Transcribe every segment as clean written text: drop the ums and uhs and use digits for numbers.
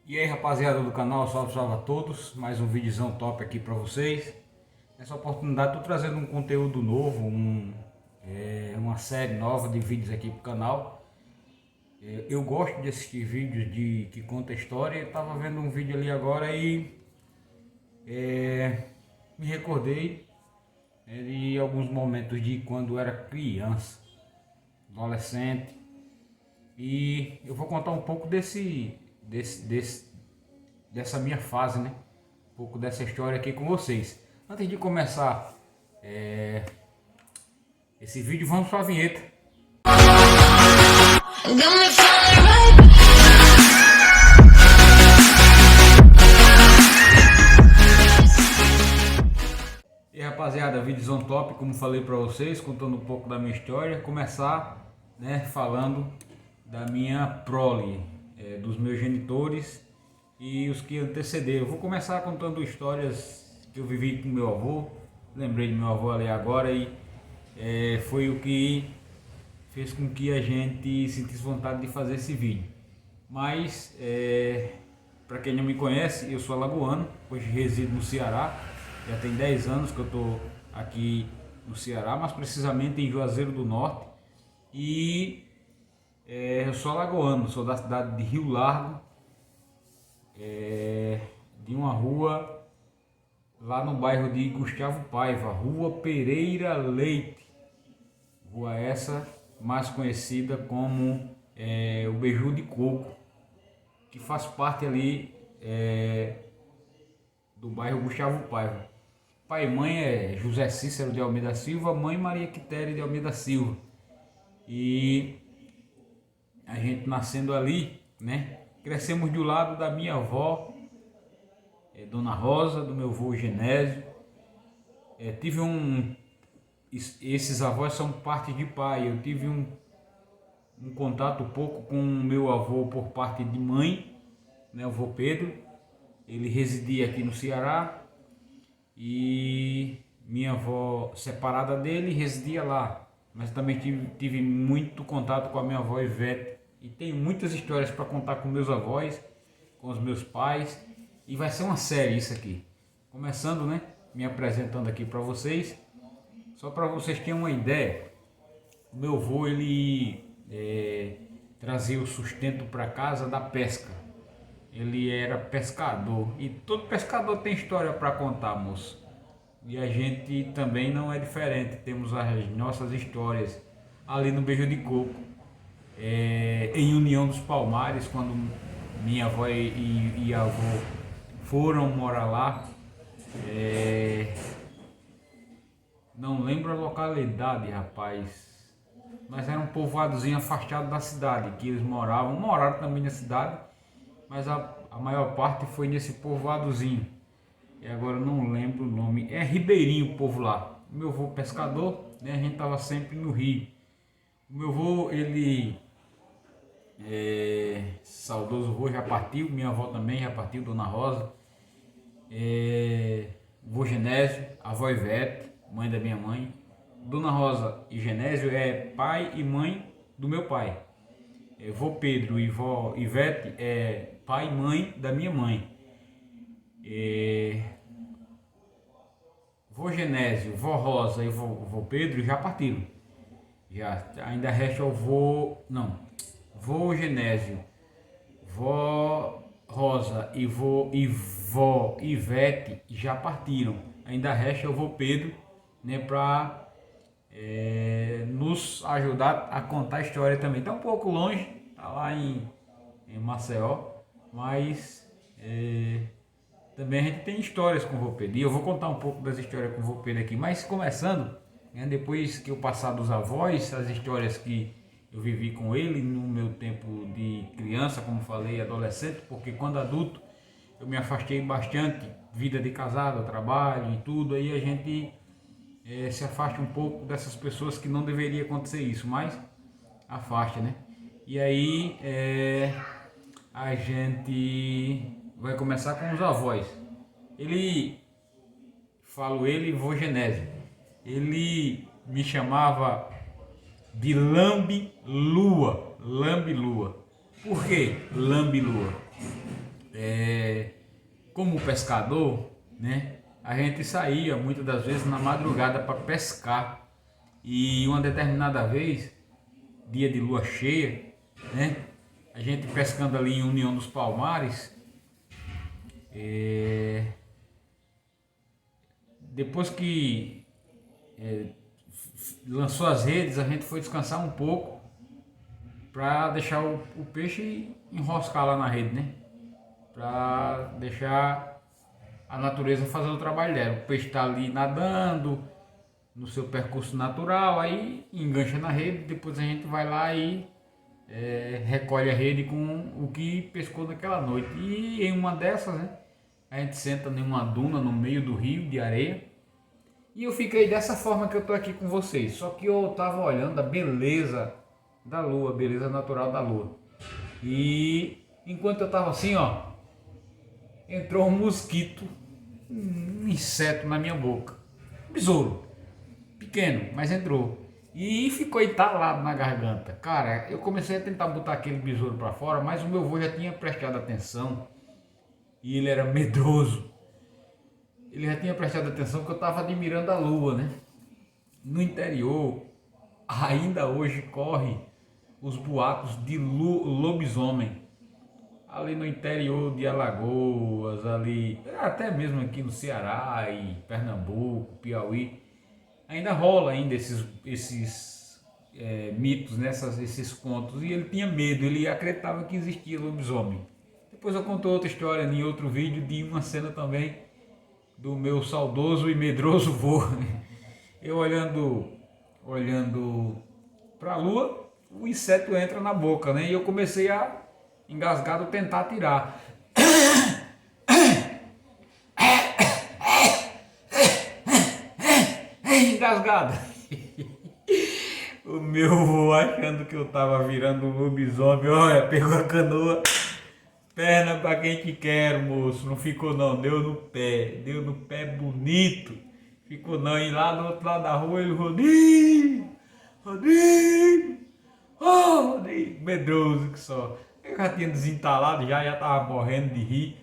E aí, rapaziada do canal, salve, salve a todos. Mais um videozão top aqui pra vocês. Nessa oportunidade tô trazendo um conteúdo novo, uma série nova de vídeos aqui pro canal. Eu gosto de assistir vídeos que conta história. Eu tava vendo um vídeo ali agora e me recordei de alguns momentos de quando eu era criança, adolescente. E eu vou contar um pouco dessa minha fase, né? Um pouco dessa história aqui com vocês. Antes de começar esse vídeo, vamos para a vinheta. E rapaziada, vídeozão top, como falei para vocês, contando um pouco da minha história. Começar, né, falando da minha prole, dos meus genitores e os que antecederam. Eu vou começar contando histórias que eu vivi com meu avô. Lembrei de meu avô ali agora e foi o que fez com que a gente sentisse vontade de fazer esse vídeo. Mas para quem não me conhece, eu sou alagoano, hoje resido no Ceará. Já tem 10 anos que eu estou aqui no Ceará, mas precisamente em Juazeiro do Norte. E eu sou alagoano, sou da cidade de Rio Largo, de uma rua lá no bairro de Gustavo Paiva, Rua Pereira Leite. Rua essa mais conhecida como o Beiju de Coco, que faz parte ali do bairro Gustavo Paiva. Pai e mãe é José Cícero de Almeida Silva, mãe Maria Quitéria de Almeida Silva. E a gente nascendo ali, né? Crescemos do lado da minha avó, Dona Rosa, do meu avô Genésio. Esses avós são parte de pai. Eu tive um contato pouco com o meu avô por parte de mãe, né? O avô Pedro. Ele residia aqui no Ceará e minha avó, separada dele, residia lá. Mas também tive muito contato com a minha avó Ivete. E tenho muitas histórias para contar com meus avós, com os meus pais. E vai ser uma série isso aqui. Começando, né? Me apresentando aqui para vocês. Só para vocês terem uma ideia. O meu avô, ele trazia o sustento para casa da pesca. Ele era pescador. E todo pescador tem história para contar, moço. E a gente também não é diferente. Temos as nossas histórias ali no Beiju de Coco. Em União dos Palmares, quando minha avó e avô foram morar lá. Não lembro a localidade, rapaz. Mas era um povoadozinho afastado da cidade, que eles moraram também na cidade, mas a maior parte foi nesse povoadozinho. E agora eu não lembro o nome. É Ribeirinho o povo lá. Meu avô pescador, né? A gente tava sempre no rio. O meu avô, ele saudoso avô, já partiu. Minha avó também já partiu, Dona Rosa. Vô Genésio, avó Ivete, mãe da minha mãe. Dona Rosa e Genésio é pai e mãe do meu pai. Vô Pedro e vó Ivete é pai e mãe da minha mãe. Vô Genésio, vó Rosa e vô Pedro já partiram. Já ainda resta o vô Genésio, vó Rosa e vó Ivete já partiram. Ainda resta o vô Pedro, né, para nos ajudar a contar a história também. Está um pouco longe, tá lá em Maceió, mas também a gente tem histórias com o vô Pedro. E eu vou contar um pouco das histórias com o vô Pedro aqui. Mas começando, né, depois que eu passar dos avós, as histórias que eu vivi com ele no meu tempo de criança, como falei, adolescente, porque quando adulto eu me afastei bastante, vida de casado, trabalho e tudo, aí a gente se afasta um pouco dessas pessoas que não deveria acontecer isso, mas afasta, né? E aí a gente vai começar com os avós. Vô Genésio, ele me chamava de Lambe Lua. Por que Lambe Lua? como pescador, né, a gente saía muitas das vezes na madrugada para pescar. E uma determinada vez, dia de lua cheia, né, a gente pescando ali em União dos Palmares, depois que lançou as redes, a gente foi descansar um pouco para deixar o peixe enroscar lá na rede, né? Para deixar a natureza fazer o trabalho dela. O peixe está ali nadando no seu percurso natural, aí engancha na rede, depois a gente vai lá e recolhe a rede com o que pescou naquela noite. E em uma dessas, né, a gente senta em uma duna no meio do rio de areia. E eu fiquei dessa forma que eu tô aqui com vocês. Só que eu tava olhando a beleza da lua, a beleza natural da lua. E enquanto eu tava assim, ó, entrou um mosquito, um inseto na minha boca. Um besouro, pequeno, mas entrou. E ficou entalado na garganta. Cara, eu comecei a tentar botar aquele besouro para fora, mas o meu avô já tinha prestado atenção. E ele era medroso. Ele já tinha prestado atenção que eu estava admirando a lua, né? No interior, ainda hoje corre os boatos de lobisomem. Ali no interior de Alagoas, ali, até mesmo aqui no Ceará e Pernambuco, Piauí, ainda rola ainda esses mitos, né? Esses contos. E ele tinha medo, ele acreditava que existia lobisomem. Depois eu conto outra história em outro vídeo de uma cena também do meu saudoso e medroso vô. Eu olhando para a lua, o inseto entra na boca, né? E eu comecei a engasgado tentar tirar. Engasgado. O meu vô achando que eu tava virando um lobisomem, olha, pegou a canoa. Perna pra quem te quer, moço. Não ficou não, deu no pé bonito. Ficou não, e lá do outro lado da rua ele Rodrigo, Rodrigo, medroso que só. Eu já tinha desentalado, já tava morrendo de rir.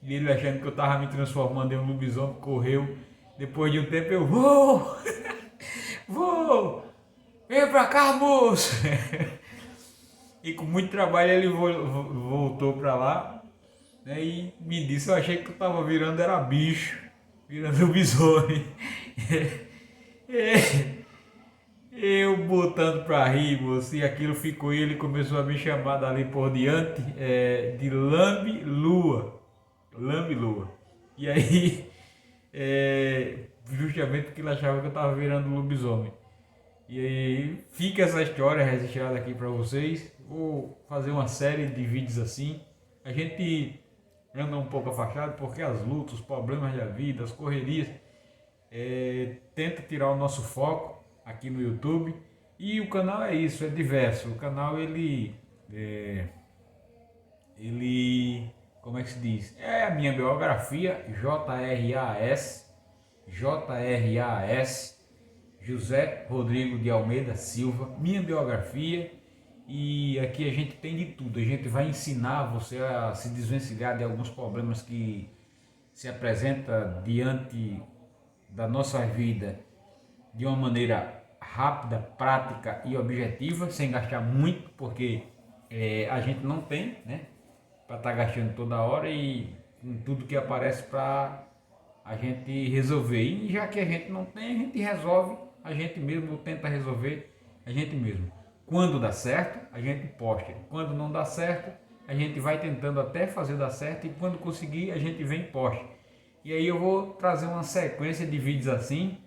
E ele achando que eu tava me transformando em um lobisomem, correu. Depois de um tempo eu vou, vem pra cá, moço. E com muito trabalho ele voltou para lá, né, e me disse, eu achei que eu tava virando era bicho, virando lobisomem. Eu botando para rir, moço, e aquilo ficou, e ele começou a me chamar dali por diante de Lambe-Lua. Lambe-Lua. E aí, justamente porque ele achava que eu tava virando lobisomem. E aí fica essa história registrada aqui para vocês. Vou fazer uma série de vídeos assim. A gente anda um pouco afastado porque as lutas, os problemas da vida, as correrias tenta tirar o nosso foco aqui no YouTube. E o canal é isso, é diverso. O canal ele como é que se diz? É a minha biografia, JRAS José Rodrigo de Almeida Silva, minha biografia. E aqui a gente tem de tudo, a gente vai ensinar você a se desvencilhar de alguns problemas que se apresentam diante da nossa vida de uma maneira rápida, prática e objetiva, sem gastar muito, porque a gente não tem, né, para estar gastando toda hora e com tudo que aparece para a gente resolver. E já que a gente não tem, a gente resolve a gente mesmo, tenta resolver a gente mesmo. Quando dá certo, a gente posta. Quando não dá certo, a gente vai tentando até fazer dar certo, e quando conseguir, a gente vem e posta. E aí eu vou trazer uma sequência de vídeos assim.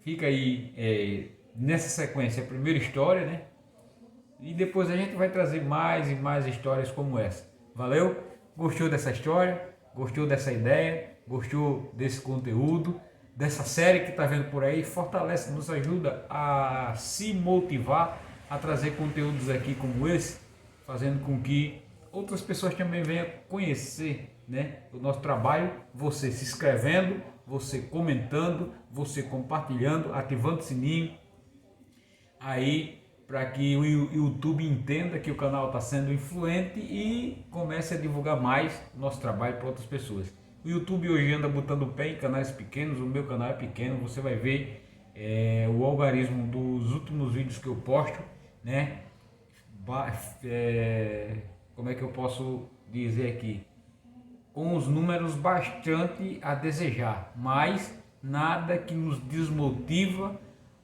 Fica aí nessa sequência a primeira história, né? E depois a gente vai trazer mais e mais histórias como essa. Valeu? Gostou dessa história? Gostou dessa ideia? Gostou desse conteúdo? Dessa série que está vendo por aí? Fortalece, nos ajuda a se motivar a trazer conteúdos aqui como esse, fazendo com que outras pessoas também venham conhecer, né, o nosso trabalho. Você se inscrevendo, você comentando, você compartilhando, ativando o sininho. Aí para que o YouTube entenda que o canal está sendo influente e comece a divulgar mais nosso trabalho para outras pessoas. O YouTube hoje anda botando o pé em canais pequenos, o meu canal é pequeno, você vai ver o algoritmo dos últimos vídeos que eu posto, né? Como é que eu posso dizer aqui? Com os números bastante a desejar, mas nada que nos desmotiva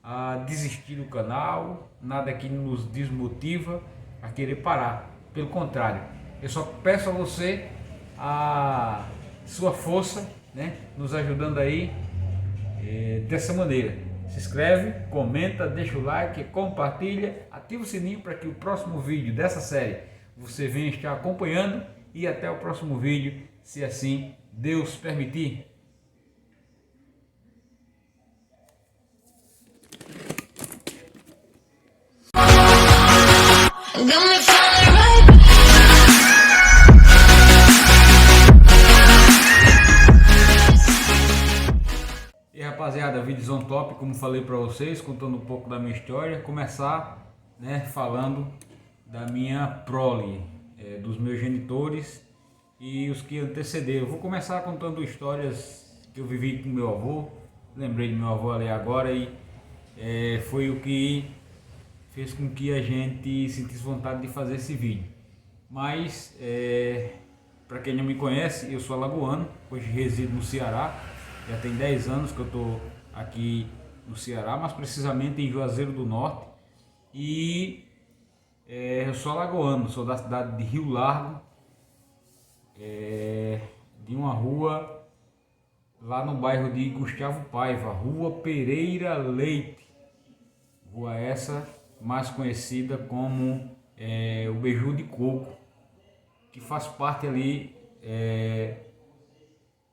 a desistir do canal, nada que nos desmotiva a querer parar. Pelo contrário, eu só peço a você a sua força, né, nos ajudando aí dessa maneira. Se inscreve, comenta, deixa o like, compartilha, ativa o sininho para que o próximo vídeo dessa série você venha estar acompanhando, e até o próximo vídeo, se assim Deus permitir. E rapaziada, vídeos on top, como falei para vocês, contando um pouco da minha história. Começar, né, falando da minha prole, dos meus genitores e os que antecederam. Vou começar contando histórias que eu vivi com meu avô. Lembrei de meu avô ali agora e foi o que fez com que a gente sentisse vontade de fazer esse vídeo. Mas para quem não me conhece, eu sou alagoano, hoje resido no Ceará. Já tem 10 anos que eu estou aqui no Ceará, mas precisamente em Juazeiro do Norte. E eu sou alagoano, sou da cidade de Rio Largo, de uma rua lá no bairro de Gustavo Paiva, Rua Pereira Leite. Rua essa mais conhecida como o Beiju de Coco, que faz parte ali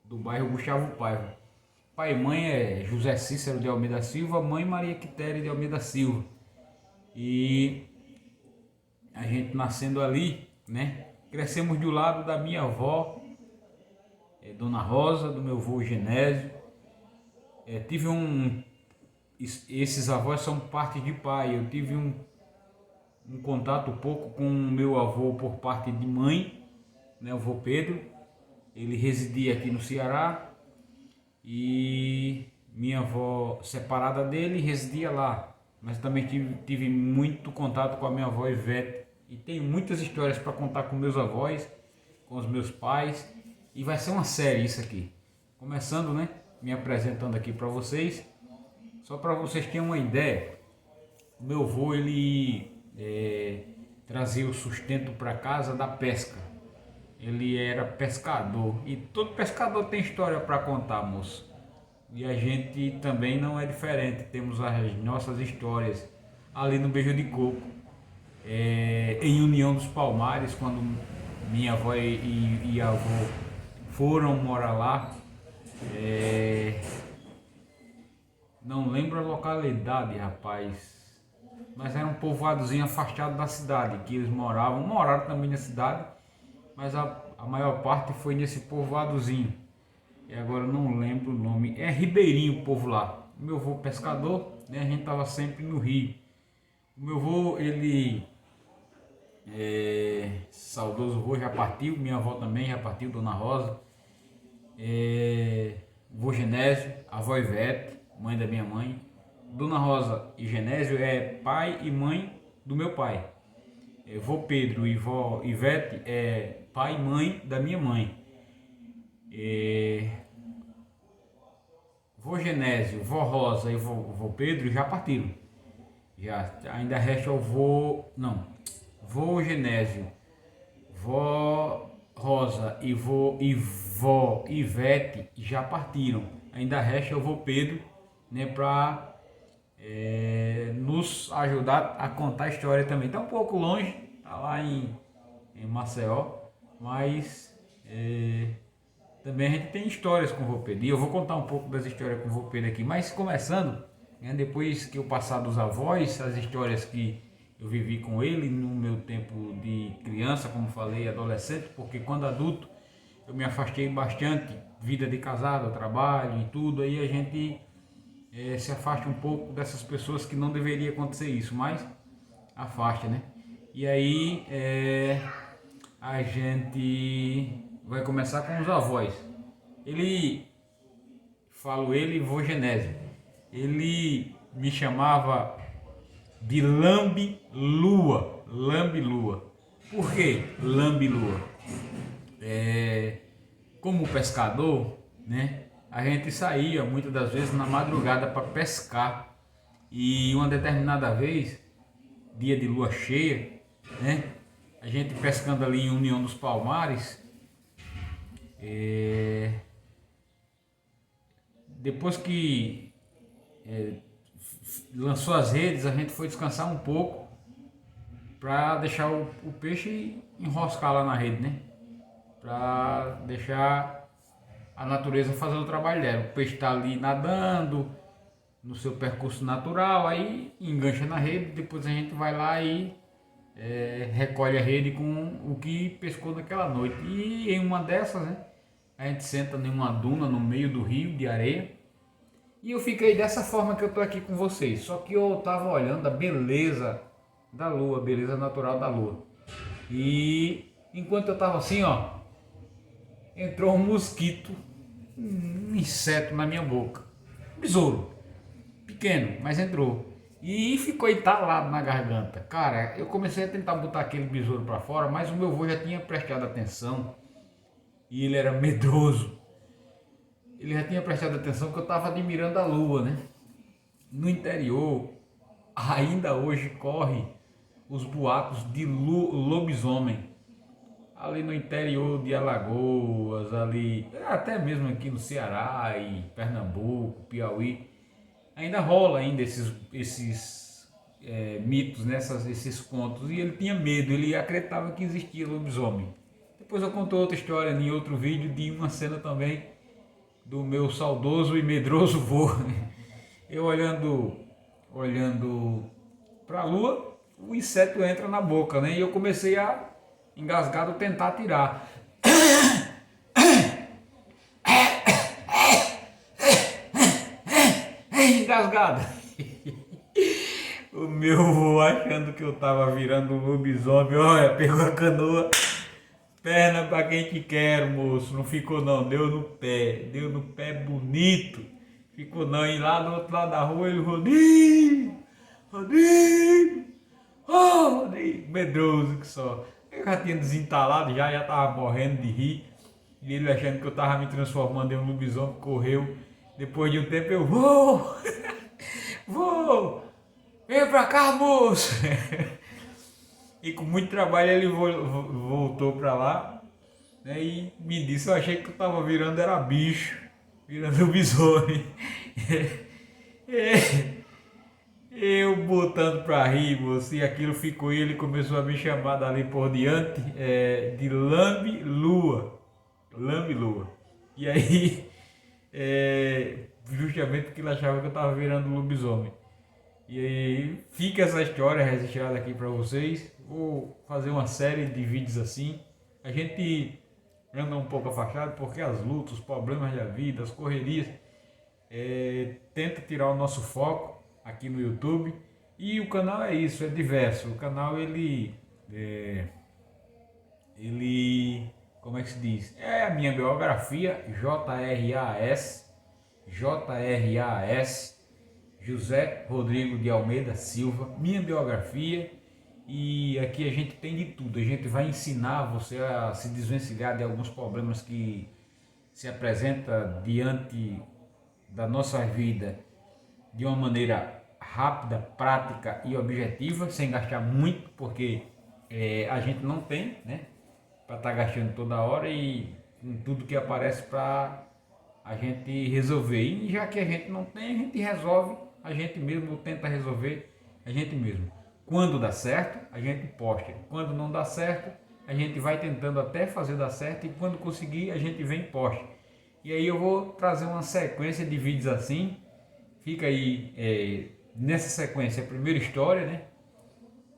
do bairro Gustavo Paiva. Pai e mãe é José Cícero de Almeida Silva, mãe Maria Quitéria de Almeida Silva. E a gente nascendo ali, né, crescemos do lado da minha avó, Dona Rosa, do meu avô Genésio. Esses avós são parte de pai. Eu tive um contato pouco com meu avô por parte de mãe, né, o avô Pedro. Ele residia aqui no Ceará e minha avó, separada dele, residia lá. Mas também tive muito contato com a minha avó Ivete. E tenho muitas histórias para contar com meus avós, com os meus pais. E vai ser uma série isso aqui. Começando, né, me apresentando aqui para vocês. Só para vocês terem uma ideia, o meu avô, ele trazia o sustento para casa da pesca. Ele era pescador, e todo pescador tem história para contar, moço. E a gente também não é diferente, temos as nossas histórias ali no Beiju de Coco, em União dos Palmares, quando minha avó e avô foram morar lá. Não lembro a localidade, rapaz, mas era um povoadozinho afastado da cidade, que eles moraram também na cidade, mas a maior parte foi nesse povoadozinho. E agora eu não lembro o nome, é Ribeirinho o povo lá. Meu avô pescador, né, a gente tava sempre no rio. O meu avô, ele saudoso avô, já partiu, minha avó também já partiu, Dona Rosa. Vô Genésio, a avó Ivete, mãe da minha mãe. Dona Rosa e Genésio é pai e mãe do meu pai. Vô Pedro e vó Ivete é pai e mãe da minha mãe. Vô Genésio, vó Rosa e vô Pedro já partiram. Ainda resta o vô Genésio, vó Rosa e vó Ivete já partiram. Ainda resta o vô Pedro, né, para nos ajudar a contar a história também. Está um pouco longe, está lá em Maceió, mas também a gente tem histórias com o vô Pedro. E eu vou contar um pouco das histórias com o vô Pedro aqui. Mas começando, né, depois que eu passar dos avós, as histórias que eu vivi com ele no meu tempo de criança, como falei, adolescente, porque quando adulto eu me afastei bastante, vida de casado, trabalho e tudo, aí a gente se afasta um pouco dessas pessoas, que não deveria acontecer isso, mas a faixa, né? E aí a gente vai começar com os avós. Ele, vô Genésio, ele me chamava de Lambe-Lua. Lambe-Lua. Por que Lambe-Lua? Como pescador, né? A gente saía muitas das vezes na madrugada para pescar. E uma determinada vez, dia de lua cheia, né? A gente pescando ali em União dos Palmares, depois que lançou as redes, a gente foi descansar um pouco para deixar o peixe enroscar lá na rede, né? Para deixar a natureza fazer o trabalho dela. O peixe está ali nadando no seu percurso natural, aí engancha na rede, depois a gente vai lá e recolhe a rede com o que pescou naquela noite. E em uma dessas, né, a gente senta em uma duna no meio do rio de areia. E eu fiquei dessa forma que eu tô aqui com vocês. Só que eu tava olhando a beleza da lua, a beleza natural da lua. E enquanto eu tava assim, ó, entrou um mosquito, um inseto na minha boca. Besouro, pequeno, mas entrou. E ficou entalado na garganta. Cara, eu comecei a tentar botar aquele besouro para fora, mas o meu avô já tinha prestado atenção. E ele era medroso. Ele já tinha prestado atenção que eu estava admirando a lua, né? No interior, ainda hoje corre os boatos de lobisomem. Ali no interior de Alagoas, ali, até mesmo aqui no Ceará e Pernambuco, Piauí, ainda rola ainda esses mitos, né? Esses contos. E ele tinha medo, ele acreditava que existia lobisomem. Depois eu conto outra história em outro vídeo de uma cena também do meu saudoso e medroso vô. Eu olhando para a lua, o inseto entra na boca, né? E eu comecei a engasgado tentar tirar. Engasgado. O meu vô achando que eu tava virando um lobisomem, olha, pegou a canoa. Perna pra quem te quer, moço. Não ficou não, deu no pé bonito. Ficou não, e lá do outro lado da rua ele Rodrigo, oh, Rodrigo, medroso que só. Eu já tinha desentalado, já tava morrendo de rir. E ele achando que eu tava me transformando em um lobisomem, correu. Depois de um tempo eu vou, vem pra cá, moço. E com muito trabalho ele voltou para lá, né, e me disse, eu achei que eu tava virando era bicho, virando lobisomem. Eu botando para rir, moço, e aquilo ficou, e ele começou a me chamar dali por diante de Lambe-Lua. Lambe-Lua. E aí, justamente porque ele achava que eu tava virando lobisomem. E aí fica essa história registrada aqui para vocês. Vou fazer uma série de vídeos assim. A gente anda um pouco afastado porque as lutas, os problemas da vida, as correrias tenta tirar o nosso foco aqui no YouTube. E o canal é isso, é diverso. O canal ele como é que se diz? É a minha biografia, JRAS José Rodrigo de Almeida Silva, minha biografia. E aqui a gente tem de tudo, a gente vai ensinar você a se desvencilhar de alguns problemas que se apresentam diante da nossa vida de uma maneira rápida, prática e objetiva, sem gastar muito, porque a gente não tem, né, para estar gastando toda hora e com tudo que aparece para a gente resolver. E já que a gente não tem, a gente resolve a gente mesmo, tenta resolver a gente mesmo. Quando dá certo, a gente posta. Quando não dá certo, a gente vai tentando até fazer dar certo, e quando conseguir, a gente vem e posta. E aí eu vou trazer uma sequência de vídeos assim. Fica aí nessa sequência a primeira história, né?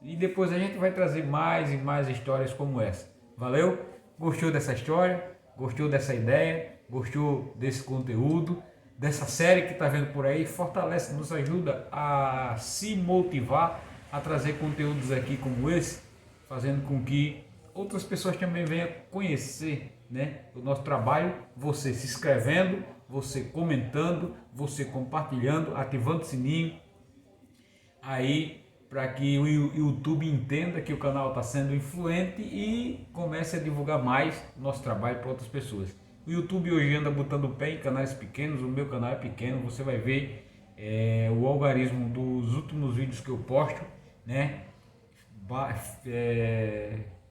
E depois a gente vai trazer mais e mais histórias como essa. Valeu? Gostou dessa história? Gostou dessa ideia? Gostou desse conteúdo? Dessa série que está vendo por aí? Fortalece, nos ajuda a se motivar, a trazer conteúdos aqui como esse, fazendo com que outras pessoas também venham conhecer, né, o nosso trabalho. Você se inscrevendo, você comentando, você compartilhando, ativando o sininho aí, para que o YouTube entenda que o canal está sendo influente e comece a divulgar mais o nosso trabalho para outras pessoas. O YouTube hoje anda botando o pé em canais pequenos, o meu canal é pequeno, você vai ver o algoritmo dos últimos vídeos que eu posto, né?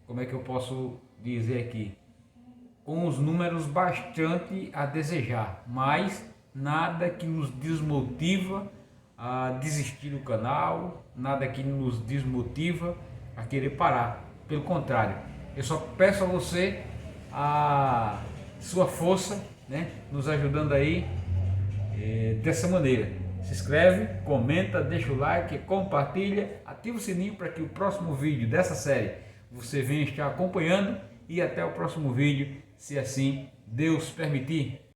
Como é que eu posso dizer aqui? Com os números bastante a desejar, mas nada que nos desmotiva a desistir do canal, nada que nos desmotiva a querer parar. Pelo contrário, eu só peço a você a sua força, né, nos ajudando aí dessa maneira. Se inscreve, comenta, deixa o like, compartilha, ativa o sininho para que o próximo vídeo dessa série você venha estar acompanhando, e até o próximo vídeo, se assim Deus permitir.